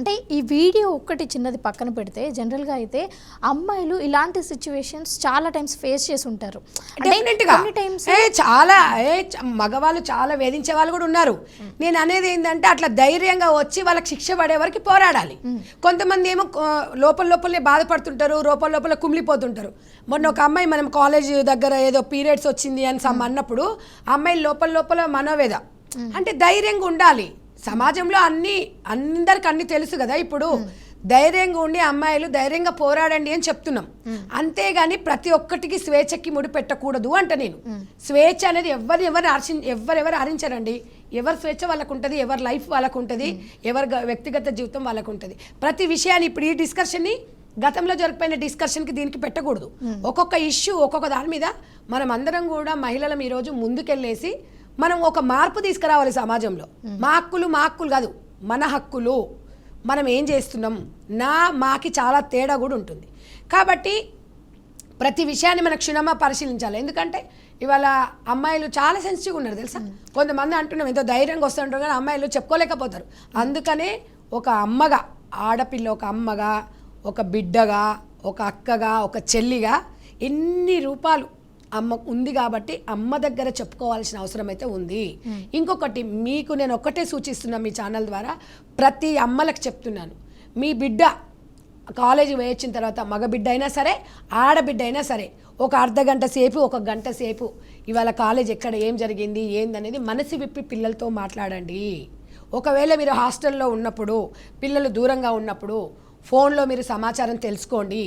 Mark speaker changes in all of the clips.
Speaker 1: అంటే ఈ వీడియో ఒక్కటి చిన్నది పక్కన పెడితే జనరల్గా అయితే అమ్మాయిలు ఇలాంటి సిచ్యువేషన్స్ చాలా టైమ్స్ ఫేస్ చేసి ఉంటారు.
Speaker 2: చాలా మగవాళ్ళు చాలా వేధించే వాళ్ళు కూడా ఉన్నారు. నేను అనేది ఏంటంటే అట్లా ధైర్యంగా వచ్చి వాళ్ళకి శిక్ష పడే వరకు పోరాడాలి. కొంతమంది ఏమో లోపలే బాధపడుతుంటారు, లోపల కుమిలిపోతుంటారు. మొన్న ఒక అమ్మాయి మనం కాలేజ్ దగ్గర ఏదో పీరియడ్స్ వచ్చింది అని అన్నప్పుడు అమ్మాయి లోపల మనోవేద అంటే ధైర్యంగా ఉండాలి. సమాజంలో అందరికి అన్ని తెలుసు కదా. ఇప్పుడు ధైర్యంగా ఉండి అమ్మాయిలు ధైర్యంగా పోరాడండి అని చెప్తున్నాం. అంతేగాని ప్రతి ఒక్కటికి స్వేచ్ఛకి ముడి పెట్టకూడదు అంట నేను. స్వేచ్ఛ అనేది ఎవరెవరు హరించారండి. ఎవరి స్వేచ్ఛ వాళ్ళకు ఉంటుంది, ఎవరి లైఫ్ వాళ్ళకు ఉంటుంది, ఎవరి వ్యక్తిగత జీవితం వాళ్ళకు ఉంటుంది. ప్రతి విషయాన్ని ఇప్పుడు ఈ డిస్కషన్ని గతంలో జరిగిపోయిన డిస్కషన్కి దీనికి పెట్టకూడదు. ఒక్కొక్క ఇష్యూ ఒక్కొక్క దాని మీద మనం అందరం కూడా మహిళలం ఈరోజు ముందుకెళ్ళేసి మనం ఒక మార్పు తీసుకురావాలి సమాజంలో. మా హక్కులు కాదు, మన హక్కులు, మనం ఏం చేస్తున్నాం, మాకి చాలా తేడా కూడా ఉంటుంది. కాబట్టి ప్రతి విషయాన్ని మనం క్షుణ్ణంగా పరిశీలించాలి. ఎందుకంటే ఇవాళ అమ్మాయిలు చాలా సెన్సిటివ్గా ఉన్నారు తెలుసా. కొంతమంది అంటున్నాం ఎంతో ధైర్యంగా వస్తుంటారు కానీ అమ్మాయిలు చెప్పుకోలేకపోతారు. అందుకనే ఒక అమ్మగా, ఆడపిల్ల ఒక అమ్మగా, ఒక బిడ్డగా, ఒక అక్కగా, ఒక చెల్లిగా ఎన్ని రూపాలు అమ్మ ఉంది కాబట్టి అమ్మ దగ్గర చెప్పుకోవాల్సిన అవసరం అయితే ఉంది. ఇంకొకటి మీకు నేను ఒక్కటే సూచిస్తున్నా మీ ఛానల్ ద్వారా, ప్రతి అమ్మలకు చెప్తున్నాను, మీ బిడ్డ కాలేజీ వేయించిన తర్వాత మగ బిడ్డ అయినా సరే ఆడబిడ్డ అయినా సరే ఒక అర్ధగంట సేపు, ఒక గంట సేపు ఇవాళ కాలేజ్ ఎక్కడ ఏం జరిగింది ఏందనేది మనసు విప్పి పిల్లలతో మాట్లాడండి. ఒకవేళ మీరు హాస్టల్లో ఉన్నప్పుడు, పిల్లలు దూరంగా ఉన్నప్పుడు ఫోన్లో మీరు సమాచారం తెలుసుకోండి.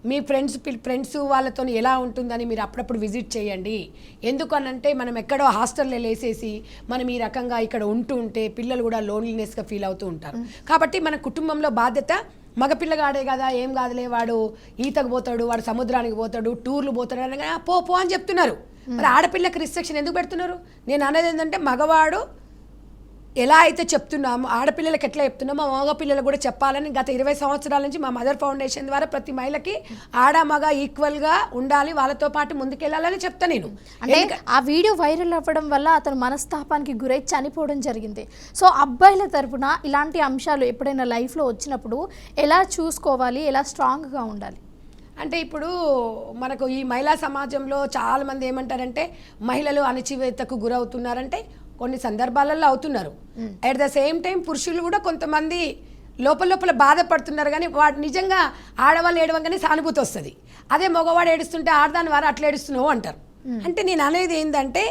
Speaker 2: మీ ఫ్రెండ్స్ వాళ్ళతో ఎలా ఉంటుందని మీరు అప్పుడప్పుడు విజిట్ చేయండి. ఎందుకనంటే మనం ఎక్కడో హాస్టల్లో వేసేసి మనం ఈ రకంగా ఇక్కడ ఉంటే పిల్లలు కూడా లోన్లీనెస్గా ఫీల్ అవుతూ ఉంటారు. కాబట్టి మన కుటుంబంలో బాధ్యత మగపిల్లగాడే కదా, ఏం కాదులే, వాడు ఈతకు పోతాడు, వాడు సముద్రానికి పోతాడు, టూర్లు పోతాడు అనగా పో అని చెప్తున్నారు. మరి ఆడపిల్లకి రిస్ట్రిక్షన్ ఎందుకు పెడుతున్నారు? నేను అనేది ఏంటంటే మగవాడు ఎలా అయితే చెప్తున్నామో ఆడపిల్లలకి ఎట్లా చెప్తున్నామో మగపిల్లలు కూడా చెప్పాలని గత 20 సంవత్సరాల నుంచి మా మదర్ ఫౌండేషన్ ద్వారా ప్రతి మహిళకి ఆడ మగ ఈక్వల్గా ఉండాలి, వాళ్ళతో పాటు ముందుకెళ్ళాలని చెప్తా నేను.
Speaker 1: అంటే ఆ వీడియో వైరల్ అవ్వడం వల్ల అతను మనస్తాపానికి గురై చనిపోవడం జరిగింది. సో అబ్బాయిల తరపున ఇలాంటి అంశాలు ఎప్పుడైనా లైఫ్లో వచ్చినప్పుడు ఎలా చూసుకోవాలి, ఎలా స్ట్రాంగ్గా ఉండాలి?
Speaker 2: అంటే ఇప్పుడు మనకు ఈ మహిళా సమాజంలో చాలామంది ఏమంటారంటే మహిళలు అణచివేతకు గురవుతున్నారంటే కొన్ని సందర్భాలలో అవుతున్నారు. అట్ ద సేమ్ టైం పురుషులు కూడా కొంతమంది లోపల బాధపడుతున్నారు. కానీ వాడు నిజంగా ఆడవాళ్ళు ఏడవంగానే సానుభూతి వస్తుంది. అదే మగవాడు ఏడుస్తుంటే ఆడదాని వారు అట్లా ఏడుస్తున్నావు అంటారు. అంటే నేను అనేది ఏంటంటే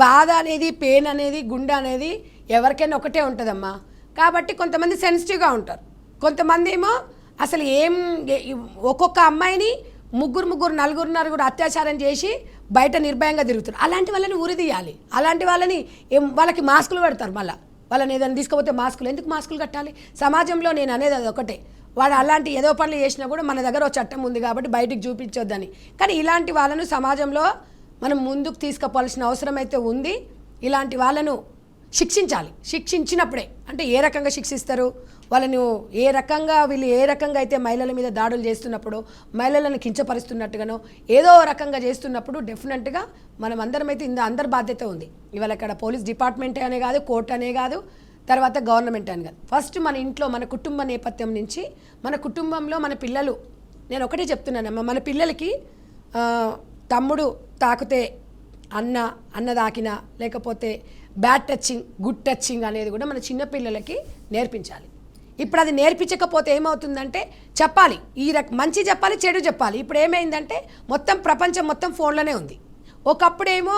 Speaker 2: బాధ అనేది, పెయిన్ అనేది, గుండె అనేది ఎవరికైనా ఒకటే ఉంటుందమ్మా. కాబట్టి కొంతమంది సెన్సిటివ్గా ఉంటారు, కొంతమంది ఏమో అసలు ఒక్కొక్క అమ్మాయిని ముగ్గురు నలుగురు అత్యాచారం చేసి బయట నిర్భయంగా తిరుగుతున్నారు. అలాంటి వాళ్ళని ఉరిదీయాలి. అలాంటి వాళ్ళకి మాస్కులు పెడతారు. మళ్ళీ వాళ్ళని ఏదైనా తీసుకుపోతే మాస్కులు ఎందుకు మాస్కులు కట్టాలి? సమాజంలో నేను అనేది అది ఒకటే, వాడు అలాంటి ఏదో పనులు చేసినా కూడా మన దగ్గర ఒక చట్టం ఉంది కాబట్టి బయటికి చూపించొద్దని. కానీ ఇలాంటి వాళ్ళను సమాజంలో మనం ముందుకు తీసుకుపోవాల్సిన అవసరం అయితే ఉంది. ఇలాంటి వాళ్ళను శిక్షించాలి. శిక్షించినప్పుడే అంటే ఏ రకంగా శిక్షిస్తారు వాళ్ళను, వీళ్ళు ఏ రకంగా అయితే మహిళల మీద దాడులు చేస్తున్నప్పుడు, మహిళలను కించపరుస్తున్నట్టుగానో ఏదో రకంగా చేస్తున్నప్పుడు డెఫినెట్గా మనం అందరమైతే అందరి బాధ్యత ఉంది. ఇవాళ ఇక్కడ పోలీస్ డిపార్ట్మెంటే అనే కాదు, కోర్టు అనే కాదు, తర్వాత గవర్నమెంట్ అని కాదు. ఫస్ట్ మన ఇంట్లో మన కుటుంబ నేపథ్యం నుంచి, మన కుటుంబంలో మన పిల్లలు, నేను ఒకటే చెప్తున్నానమ్మా, మన పిల్లలకి తమ్ముడు తాకితే అన్న తాకినా, లేకపోతే బ్యాడ్ టచింగ్, గుడ్ టచింగ్ అనేది కూడా మన చిన్నపిల్లలకి నేర్పించాలి. ఇప్పుడు అది నేర్పించకపోతే ఏమవుతుందంటే చెప్పాలి, మంచి చెప్పాలి, చెడు చెప్పాలి. ఇప్పుడు ఏమైందంటే మొత్తం ప్రపంచం మొత్తం ఫోన్లోనే ఉంది. ఒకప్పుడేమో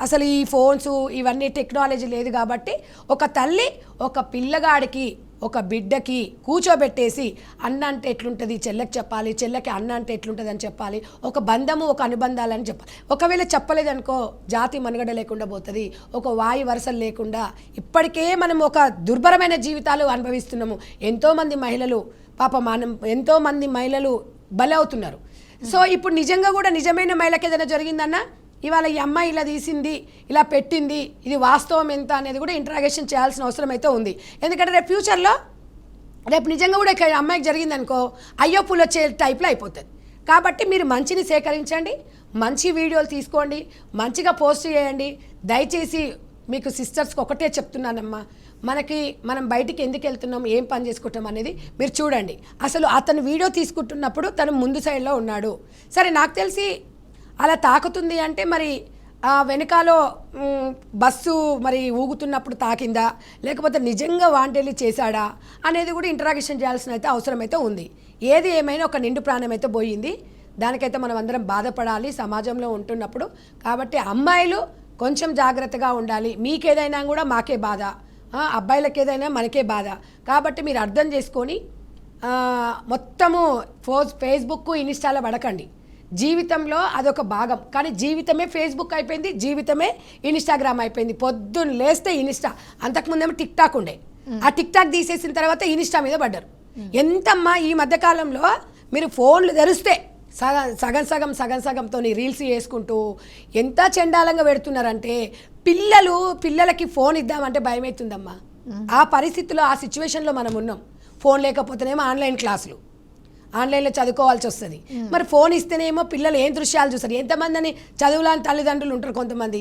Speaker 2: అసలు ఈ ఫోన్స్ ఇవన్నీ టెక్నాలజీ లేదు కాబట్టి ఒక తల్లి ఒక పిల్లగాడికి, ఒక బిడ్డకి కూర్చోబెట్టేసి అన్న అంటే ఎట్లుంటుంది చెల్లెకి చెప్పాలి, చెల్లెకి అన్న అంటే ఎట్లుంటుంది అని చెప్పాలి, ఒక బంధము ఒక అనుబంధాలని చెప్పాలి. ఒకవేళ చెప్పలేదనుకో జాతి మనుగడ లేకుండా పోతుంది, ఒక వాయు వరుసలు లేకుండా. ఇప్పటికే మనం ఒక దుర్భరమైన జీవితాలు అనుభవిస్తున్నాము. ఎంతోమంది మహిళలు ఎంతోమంది మహిళలు బలి అవుతున్నారు. సో ఇప్పుడు నిజంగా కూడా నిజమైన మహిళకి ఏదైనా జరిగిందన్నా ఇవాళ ఈ అమ్మాయి ఇలా తీసింది, ఇలా పెట్టింది, ఇది వాస్తవం ఎంత అనేది కూడా ఇంట్రాగేషన్ చేయాల్సిన అవసరం అయితే ఉంది. ఎందుకంటే రేపు ఫ్యూచర్లో నిజంగా కూడా ఇక్కడ అమ్మాయికి జరిగిందనుకో అయ్యో పూలు వచ్చే టైప్లో అయిపోతుంది. కాబట్టి మీరు మంచిని సేకరించండి, మంచి వీడియోలు తీసుకోండి, మంచిగా పోస్ట్ చేయండి. దయచేసి మీకు సిస్టర్స్కి ఒకటే చెప్తున్నానమ్మా, మనం బయటికి ఎందుకు వెళ్తున్నాం, ఏం పని చేసుకుంటాం అనేది మీరు చూడండి. అసలు అతను వీడియో తీసుకుంటున్నప్పుడు తను ముందు సైడ్లో ఉన్నాడు. సరే, నాకు తెలిసి అలా తాకుతుంది అంటే మరి వెనకాలో బస్సు మరి ఊగుతున్నప్పుడు తాకిందా, లేకపోతే నిజంగా వాంటెళ్ళి చేశాడా అనేది కూడా ఇంటరాగేషన్ చేయాల్సిన అయితే అవసరం అయితే ఉంది. ఏది ఏమైనా ఒక నిండు ప్రాణం అయితే పోయింది. దానికైతే మనం అందరం బాధపడాలి సమాజంలో ఉంటున్నప్పుడు. కాబట్టి అమ్మాయిలు కొంచెం జాగ్రత్తగా ఉండాలి. మీకేదైనా కూడా మాకే బాధ, అబ్బాయిలకి ఏదైనా మనకే బాధ. కాబట్టి మీరు అర్థం చేసుకొని మొత్తము ఫేస్బుక్ ఇన్స్టాలో పడకండి. జీవితంలో అదొక భాగం, కానీ జీవితమే ఫేస్బుక్ అయిపోయింది, జీవితమే ఇన్స్టాగ్రామ్ అయిపోయింది. పొద్దున్న లేస్తే ఇన్స్టా, అంతకుముందేమో టిక్ టాక్ ఉండే, ఆ టిక్ టాక్ తీసేసిన తర్వాత ఇన్స్టా మీద పడ్డారు. ఎంతమ్మా ఈ మధ్యకాలంలో మీరు ఫోన్లు తెరిస్తే సగంతో రీల్స్ చేసుకుంటూ ఎంత చండాలంగా పెడుతున్నారంటే పిల్లలకి ఫోన్ ఇద్దామంటే భయం అవుతుందమ్మా. ఆ పరిస్థితిలో, ఆ సిచ్యువేషన్లో మనం ఉన్నాం. ఫోన్ లేకపోతేనేమో ఆన్లైన్లో చదువుకోవాల్సి వస్తుంది. మరి ఫోన్ ఇస్తేనేమో పిల్లలు ఏం దృశ్యాలు చూస్తారు. ఎంతమంది అని చదువులాని తల్లిదండ్రులు ఉంటారు. కొంతమంది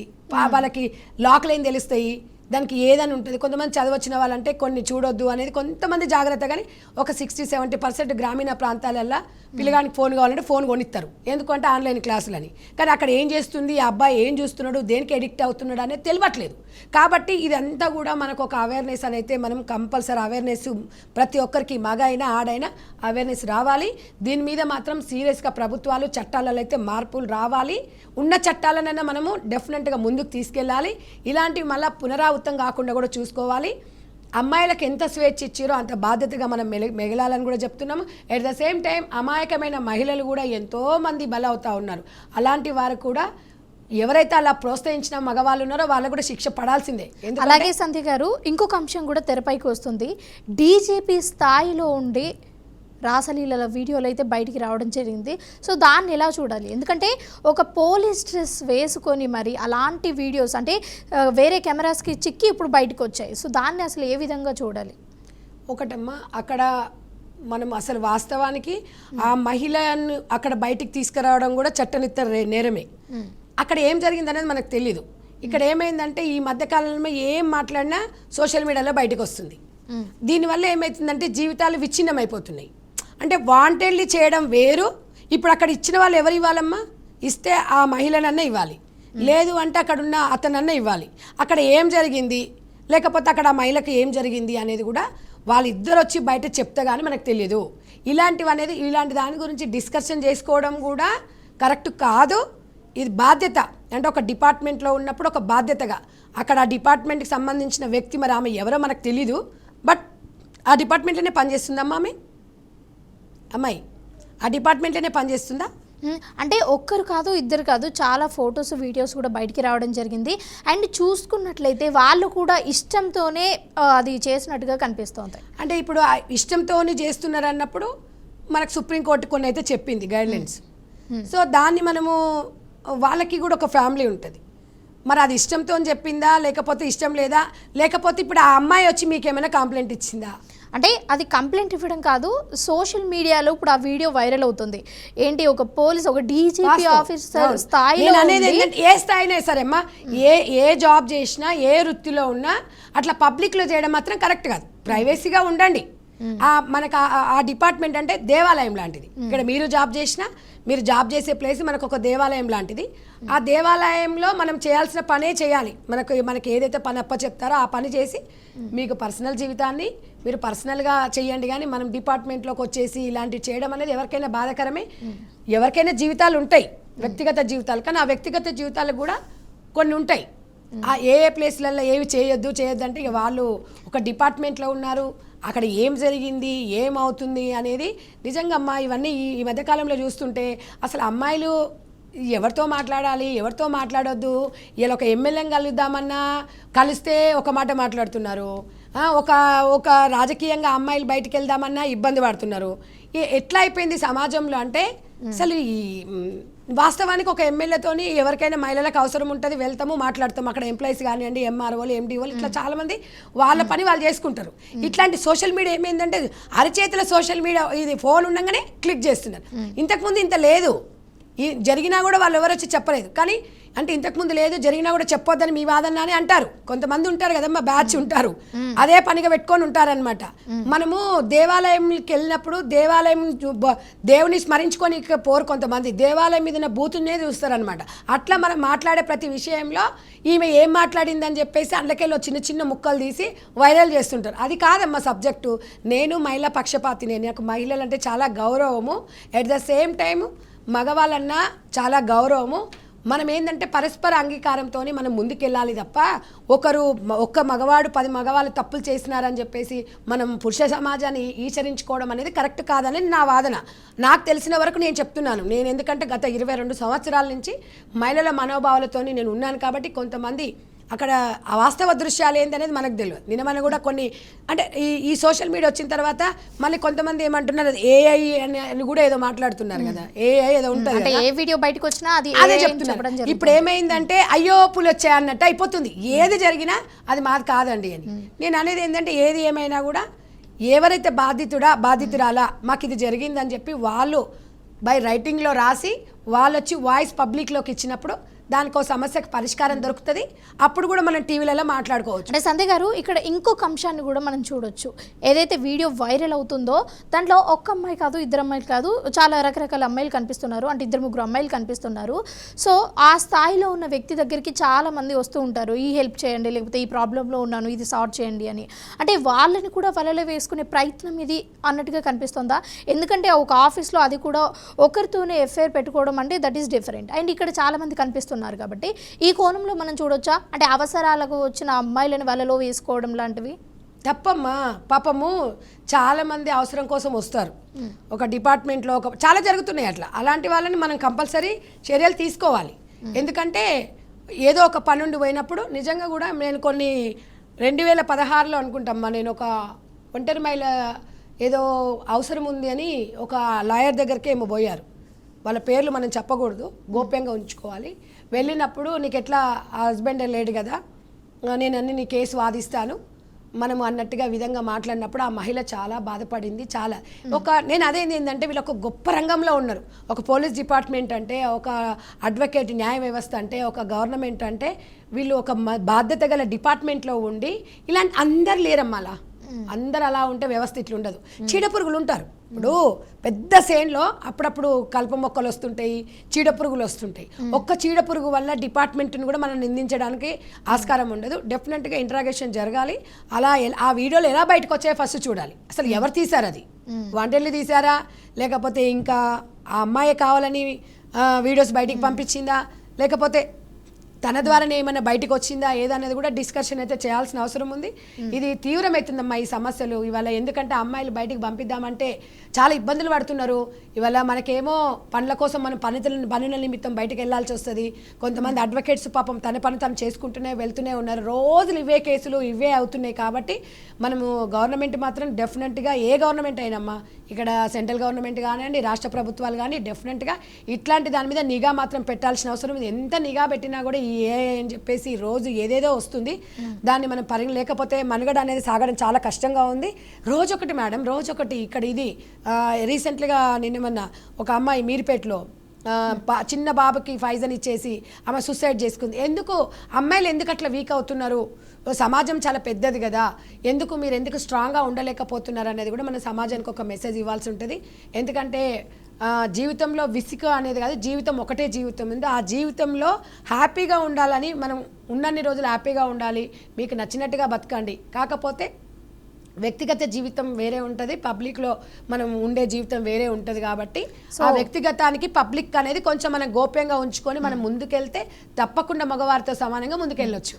Speaker 2: వాళ్ళకి లాక్లు ఏం తెలుస్తాయి, దానికి ఏదని ఉంటుంది. కొంతమంది చదవచ్చిన వాళ్ళంటే కొన్ని చూడొద్దు అనేది కొంతమంది జాగ్రత్త. కానీ ఒక 60-70% గ్రామీణ ప్రాంతాలల్లో పిల్లగానికి ఫోన్ కావాలంటే ఫోన్ కొనిస్తారు. ఎందుకంటే ఆన్లైన్ క్లాసులని. కానీ అక్కడ ఏం చేస్తుంది, ఆ అబ్బాయి ఏం చూస్తున్నాడు, దేనికి ఎడిక్ట్ అవుతున్నాడు అనేది తెలియట్లేదు. కాబట్టి ఇదంతా కూడా మనకు ఒక అవేర్నెస్ అనేది మనం కంపల్సరీ అవేర్నెస్ ప్రతి ఒక్కరికి, మగ అయినా ఆడైనా అవేర్నెస్ రావాలి. దీని మీద మాత్రం సీరియస్గా ప్రభుత్వాలు చట్టాలలో అయితే మార్పులు రావాలి. ఉన్న చట్టాలనైనా మనము డెఫినెట్గా ముందుకు తీసుకెళ్ళాలి. ఇలాంటివి మళ్ళీ పునరావృతం కాకుండా కూడా చూసుకోవాలి. అమ్మాయిలకు ఎంత స్వేచ్ఛ ఇచ్చారో అంత బాధ్యతగా మనం మెగలాలని కూడా చెప్తున్నాము. ఎట్ ద సేమ్ టైం అమాయకమైన మహిళలు కూడా ఎంతోమంది బలవుతూ ఉన్నారు. అలాంటి వారు కూడా ఎవరైతే అలా ప్రోత్సహించిన మగవాళ్ళు ఉన్నారో వాళ్ళకు కూడా శిక్ష పడాల్సిందే.
Speaker 1: అలాగే సంధ్య గారు, ఇంకొక అంశం కూడా తెరపైకి వస్తుంది. డీజీపీ స్థాయిలో ఉండి రాసలీల వీడియోలు అయితే బయటికి రావడం జరిగింది. సో దాన్ని ఎలా చూడాలి? ఎందుకంటే ఒక పోలీస్ డ్రెస్ వేసుకొని మరి అలాంటి వీడియోస్ అంటే వేరే కెమెరాస్కి చిక్కి ఇప్పుడు బయటకు వచ్చాయి. సో దాన్ని అసలు ఏ విధంగా చూడాలి?
Speaker 2: ఒకటమ్మా, అక్కడ మనం అసలు వాస్తవానికి ఆ మహిళను అక్కడ బయటికి తీసుకురావడం కూడా చట్టనిత్త నేరమే. అక్కడ ఏం జరిగింది అనేది మనకు తెలీదు. ఇక్కడ ఏమైందంటే ఈ మధ్యకాలంలో ఏం మాట్లాడినా సోషల్ మీడియాలో బయటకు వస్తుంది. దీనివల్ల ఏమవుతుందంటే జీవితాలు విచ్ఛిన్నం అయిపోతున్నాయి. అంటే వాంటెడ్లీ చేయడం వేరు. ఇప్పుడు అక్కడ ఇచ్చిన వాళ్ళు ఎవరు ఇవ్వాలమ్మా? ఇస్తే ఆ మహిళనన్నా ఇవ్వాలి, లేదు అంటే అక్కడ ఉన్న అతనన్నా ఇవ్వాలి. అక్కడ ఏం జరిగింది, లేకపోతే అక్కడ ఆ మహిళకి ఏం జరిగింది అనేది కూడా వాళ్ళిద్దరు వచ్చి బయట చెప్తే కానీ మనకు తెలియదు. ఇలాంటి దాని గురించి డిస్కషన్ చేసుకోవడం కూడా కరెక్ట్ కాదు. ఇది బాధ్యత. అంటే ఒక డిపార్ట్మెంట్లో ఉన్నప్పుడు ఒక బాధ్యతగా అక్కడ ఆ డిపార్ట్మెంట్కి సంబంధించిన వ్యక్తి, మరి ఆమె ఎవరో మనకు తెలీదు, బట్ ఆ డిపార్ట్మెంట్లోనే పనిచేస్తుందమ్మా అమ్మాయి ఆ డిపార్ట్మెంట్లోనే పనిచేస్తుందా?
Speaker 1: అంటే ఒక్కరు కాదు, ఇద్దరు కాదు, చాలా ఫొటోస్ వీడియోస్ కూడా బయటికి రావడం జరిగింది. అండ్ చూసుకున్నట్లయితే వాళ్ళు కూడా ఇష్టంతోనే అది చేసినట్టుగా కనిపిస్తుంది.
Speaker 2: అంటే ఇప్పుడు ఇష్టంతోనే చేస్తున్నారు అన్నప్పుడు మనకు సుప్రీంకోర్టు కొన్ని అయితే చెప్పింది గైడ్లైన్స్. సో దాన్ని మనము వాళ్ళకి కూడా ఒక ఫ్యామిలీ ఉంటుంది. మరి అది ఇష్టంతో చెప్పిందా, లేకపోతే ఇష్టం లేదా, లేకపోతే ఇప్పుడు ఆ అమ్మాయి వచ్చి మీకు ఏమైనా కంప్లైంట్ ఇచ్చిందా?
Speaker 1: అంటే అది కంప్లైంట్ ఇవ్వడం కాదు, సోషల్ మీడియాలో ఇప్పుడు ఆ వీడియో వైరల్ అవుతుంది. ఏంటి, ఒక పోలీస్, ఒక డీజీపీ ఆఫీసర్ స్థాయిలో,
Speaker 2: ఏ స్థాయినే సరే అమ్మా, ఏ జాబ్ చేసినా, ఏ వృత్తిలో ఉన్నా అట్లా పబ్లిక్లో చేయడం మాత్రం కరెక్ట్ కాదు. ప్రైవసీగా ఉండండి. మనకు ఆ డిపార్ట్మెంట్ అంటే దేవాలయం లాంటిది. ఇక్కడ మీరు జాబ్ చేసే ప్లేస్ మనకు ఒక దేవాలయం లాంటిది. ఆ దేవాలయంలో మనం చేయాల్సిన పనే చేయాలి. మనకి ఏదైతే పని అప్ప చెప్తారో ఆ పని చేసి మీకు పర్సనల్ జీవితాన్ని మీరు పర్సనల్గా చేయండి. కానీ మనం డిపార్ట్మెంట్లోకి వచ్చేసి ఇలాంటివి చేయడం అనేది ఎవరికైనా బాధాకరమే. ఎవరికైనా జీవితాలు ఉంటాయి, వ్యక్తిగత జీవితాలు. కానీ ఆ వ్యక్తిగత జీవితాలు కూడా కొన్ని ఉంటాయి. ఆ ఏ ప్లేస్లలో ఏవి చేయొద్దు అంటే ఇక వాళ్ళు ఒక డిపార్ట్మెంట్లో ఉన్నారు, అక్కడ ఏం జరిగింది, ఏమవుతుంది అనేది నిజంగా అమ్మా ఇవన్నీ ఈ మధ్యకాలంలో చూస్తుంటే అసలు అమ్మాయిలు ఎవరితో మాట్లాడాలి, ఎవరితో మాట్లాడొద్దు, ఇలా ఒక ఎమ్మెల్యేని కలుద్దామన్నా కలిస్తే ఒక మాట మాట్లాడుతున్నారు, ఒక రాజకీయంగా అమ్మాయిలు బయటికి వెళ్దామన్నా ఇబ్బంది పడుతున్నారు. ఎట్లా అయిపోయింది సమాజంలో అంటే అసలు ఈ వాస్తవానికి ఒక ఎమ్మెల్యేతోని ఎవరికైనా మహిళలకు అవసరం ఉంటుంది, వెళ్తాము, మాట్లాడతాము. అక్కడ ఎంప్లాయీస్ కానివ్వండి, ఎంఆర్ఓలు, ఎండిఓలు, ఇట్లా చాలామంది వాళ్ళ పని వాళ్ళు చేసుకుంటారు. ఇట్లాంటి సోషల్ మీడియా ఏమైందంటే అరచేతుల సోషల్ మీడియా, ఇది ఫోన్ ఉండగానే క్లిక్ చేస్తున్నారు. ఇంతకుముందు ఇంత లేదు, జరిగినా కూడా వాళ్ళు ఎవరు వచ్చి చెప్పలేదు. కానీ అంటే ఇంతకుముందు లేదు జరిగినా కూడా చెప్పొద్దని మీ వాదన అని అంటారు. కొంతమంది ఉంటారు కదమ్మా, బ్యాచ్ ఉంటారు, అదే పనిగా పెట్టుకొని ఉంటారనమాట. మనము దేవాలయంకి వెళ్ళినప్పుడు దేవుని స్మరించుకొని పోరు కొంతమంది, దేవాలయం మీద ఉన్న బూతునే చూస్తారనమాట. అట్లా మనం మాట్లాడే ప్రతి విషయంలో ఈమె ఏం మాట్లాడిందని చెప్పేసి అందులోకెళ్ళి చిన్న చిన్న ముక్కలు తీసి వైరల్ చేస్తుంటారు. అది కాదమ్మా సబ్జెక్టు. నేను మహిళా పక్షపాతిని, నాకు మహిళలు అంటే చాలా గౌరవము, ఎట్ ద సేమ్ టైము మగవాళ్ళన్నా చాలా గౌరవము. మనం ఏంటంటే పరస్పర అంగీకారంతో మనం ముందుకెళ్ళాలి తప్ప ఒక్క మగవాడు 10 మగవాళ్ళు తప్పులు చేసినారని చెప్పేసి మనం పురుష సమాజాన్ని ఈచరించుకోవడం అనేది కరెక్ట్ కాదని నా వాదన. నాకు తెలిసిన వరకు నేను చెప్తున్నాను. నేను ఎందుకంటే గత 22 సంవత్సరాల నుంచి మహిళల మనోభావాలతో నేను ఉన్నాను కాబట్టి కొంతమంది అక్కడ వాస్తవ దృశ్యాలు ఏంటనేది మనకు తెలియదు. నిన్న కూడా కొన్ని అంటే ఈ సోషల్ మీడియా వచ్చిన తర్వాత మళ్ళీ కొంతమంది ఏమంటున్నారు, ఏఐ అని కూడా ఏదో మాట్లాడుతున్నారు కదా, ఏఐ ఏదో ఉంటుంది,
Speaker 1: ఏ వీడియో బయటకు వచ్చినా
Speaker 2: అదే చెప్తున్నారు. ఇప్పుడు ఏమైందంటే అయ్యో పులు వచ్చాయన్నట్టు అయిపోతుంది. ఏది జరిగినా అది మాది కాదండి అని నేను అనేది ఏంటంటే, ఏది ఏమైనా కూడా ఎవరైతే బాధితురాలా మాకు ఇది జరిగిందని చెప్పి వాళ్ళు బై రైటింగ్లో రాసి వాళ్ళు వచ్చి వాయిస్ పబ్లిక్లోకి ఇచ్చినప్పుడు దానికో సమస్యకు పరిష్కారం దొరుకుతుంది. అప్పుడు కూడా మనం టీవీలలో మాట్లాడుకోవచ్చు.
Speaker 1: అంటే సంధ్య గారు, ఇక్కడ ఇంకొక అంశాన్ని కూడా మనం చూడొచ్చు. ఏదైతే వీడియో వైరల్ అవుతుందో దాంట్లో ఒక్క అమ్మాయి కాదు, 2 అమ్మాయిలు కాదు, చాలా రకరకాల అమ్మాయిలు కనిపిస్తున్నారు. అంటే 2-3 అమ్మాయిలు కనిపిస్తున్నారు. సో ఆ స్థాయిలో ఉన్న వ్యక్తి దగ్గరికి చాలా మంది వస్తూ ఉంటారు, ఈ హెల్ప్ చేయండి, లేకపోతే ఈ ప్రాబ్లంలో ఉన్నాను, ఇది సాల్వ్ చేయండి అని. అంటే వాళ్ళని కూడా వలలో వేసుకునే ప్రయత్నం ఇది అన్నట్టుగా కనిపిస్తుందా? ఎందుకంటే ఒక ఆఫీస్లో అది కూడా ఒకరితోనే ఎఫ్ఐఆర్ పెట్టుకోవడం అంటే దట్ ఈస్ డిఫరెంట్. అండ్ ఇక్కడ చాలా మంది కనిపిస్తున్నారు కాబట్టి ఈ కోణంలో మనం చూడొచ్చా? అంటే అవసరాలకు వచ్చిన అమ్మాయిలను వలలో వేసుకోవడం లాంటివి
Speaker 2: తప్పమ్మా. పాపము చాలామంది అవసరం కోసం వస్తారు ఒక డిపార్ట్మెంట్లో, చాలా జరుగుతున్నాయి అట్లా. అలాంటి వాళ్ళని మనం కంపల్సరీ చర్యలు తీసుకోవాలి. ఎందుకంటే ఏదో ఒక పనుండి పోయినప్పుడు నిజంగా కూడా నేను కొన్ని 2016లో అనుకుంటామ్మా, నేను ఒక ఒంటరి మహిళ ఏదో అవసరం ఉంది అని ఒక లాయర్ దగ్గరికి ఏమో పోయారు. వాళ్ళ పేర్లు మనం చెప్పకూడదు, గోప్యంగా ఉంచుకోవాలి. వెళ్ళినప్పుడు నీకు ఎట్లా హస్బెండ్ లేడు కదా, నేను అన్ని నీ కేసు వాదిస్తాను మనము అన్నట్టుగా విధంగా మాట్లాడినప్పుడు ఆ మహిళ చాలా బాధపడింది. చాలా నేను అదేంది ఏంటంటే వీళ్ళు ఒక గొప్ప రంగంలో ఉన్నారు. ఒక పోలీస్ డిపార్ట్మెంట్ అంటే, ఒక అడ్వకేట్ న్యాయ వ్యవస్థ అంటే, ఒక గవర్నమెంట్ అంటే, వీళ్ళు ఒక బాధ్యత గల డిపార్ట్మెంట్లో ఉండి ఇలాంటి అందరు లేరమ్మా. అందరు అలా ఉంటే వ్యవస్థ ఇట్లా ఉండదు. చీడపురుగులు ఉంటారు. ఇప్పుడు పెద్ద సేన్లో అప్పుడప్పుడు కలుపు మొక్కలు వస్తుంటాయి, చీడపురుగులు వస్తుంటాయి. ఒక్క చీడపురుగు వల్ల డిపార్ట్మెంట్ని కూడా మనం నిందించడానికి ఆస్కారం ఉండదు. డెఫినెట్గా ఇంట్రాగేషన్ జరగాలి. అలా ఆ వీడియోలు ఎలా బయటకు వచ్చాయో ఫస్ట్ చూడాలి. అసలు ఎవరు తీశారు, అది వంటల్ని తీశారా, లేకపోతే ఇంకా ఆ అమ్మాయి కావాలని వీడియోస్ బయటికి పంపించిందా, లేకపోతే తన ద్వారానే ఏమైనా బయటకు వచ్చిందా, ఏదనేది కూడా డిస్కషన్ అయితే చేయాల్సిన అవసరం ఉంది. ఇది తీవ్రమవుతుందమ్మా ఈ సమస్యలు ఇవాళ. ఎందుకంటే అమ్మాయిలు బయటికి పంపిద్దామంటే చాలా ఇబ్బందులు పడుతున్నారు. ఇవాళ మనకేమో పనుల కోసం మనం పనుల నిమిత్తం బయటకు వెళ్ళాల్సి వస్తుంది. కొంతమంది అడ్వకేట్స్ పాపం తన పని తను చేసుకుంటూనే వెళ్తూనే ఉన్నారు. రోజులు ఇవే కేసులు ఇవే అవుతున్నాయి. కాబట్టి మనము గవర్నమెంట్ మాత్రం డెఫినెట్గా, ఏ గవర్నమెంట్ అయినమ్మా, ఇక్కడ సెంట్రల్ గవర్నమెంట్ కానివ్వండి, రాష్ట్ర ప్రభుత్వాలు కానీ డెఫినెట్గా ఇట్లాంటి దాని మీద నిఘా మాత్రం పెట్టాల్సిన అవసరం ఉంది. ఎంత నిఘా పెట్టినా కూడా ఏ అని చెప్పేసి రోజు ఏదేదో వస్తుంది. దాన్ని మనం లేకపోతే మనుగడ అనేది సాగడం చాలా కష్టంగా ఉంది. రోజొకటి మేడం, రోజొకటి. ఇక్కడ ఇది రీసెంట్గా నిన్నమన్నా ఒక అమ్మాయి మీర్పేటలో చిన్న బాబుకి ఫైజన్ ఇచ్చేసి ఆమె సూసైడ్ చేసుకుంది. ఎందుకు అమ్మాయిలు ఎందుకు అట్లా వీక్ అవుతున్నారు? సమాజం చాలా పెద్దది కదా, మీరు ఎందుకు స్ట్రాంగ్గా ఉండలేకపోతున్నారు అనేది కూడా మన సమాజానికి ఒక మెసేజ్ ఇవ్వాల్సి ఉంటుంది. ఎందుకంటే జీవితంలో విసుగు అనేది కాదు, జీవితం ఒకటే జీవితం ఉంది. ఆ జీవితంలో హ్యాపీగా ఉండాలని, మనం ఉన్నన్ని రోజులు హ్యాపీగా ఉండాలి, మీకు నచ్చినట్టుగా బతకండి. కాకపోతే వ్యక్తిగత జీవితం వేరే ఉంటుంది, పబ్లిక్లో మనం ఉండే జీవితం వేరే ఉంటుంది. కాబట్టి ఆ వ్యక్తిగతానికి పబ్లిక్ అనేది కొంచెం మనం గోప్యంగా ఉంచుకొని మనం ముందుకెళ్తే తప్పకుండా మగవారితో సమానంగా ముందుకెళ్ళొచ్చు.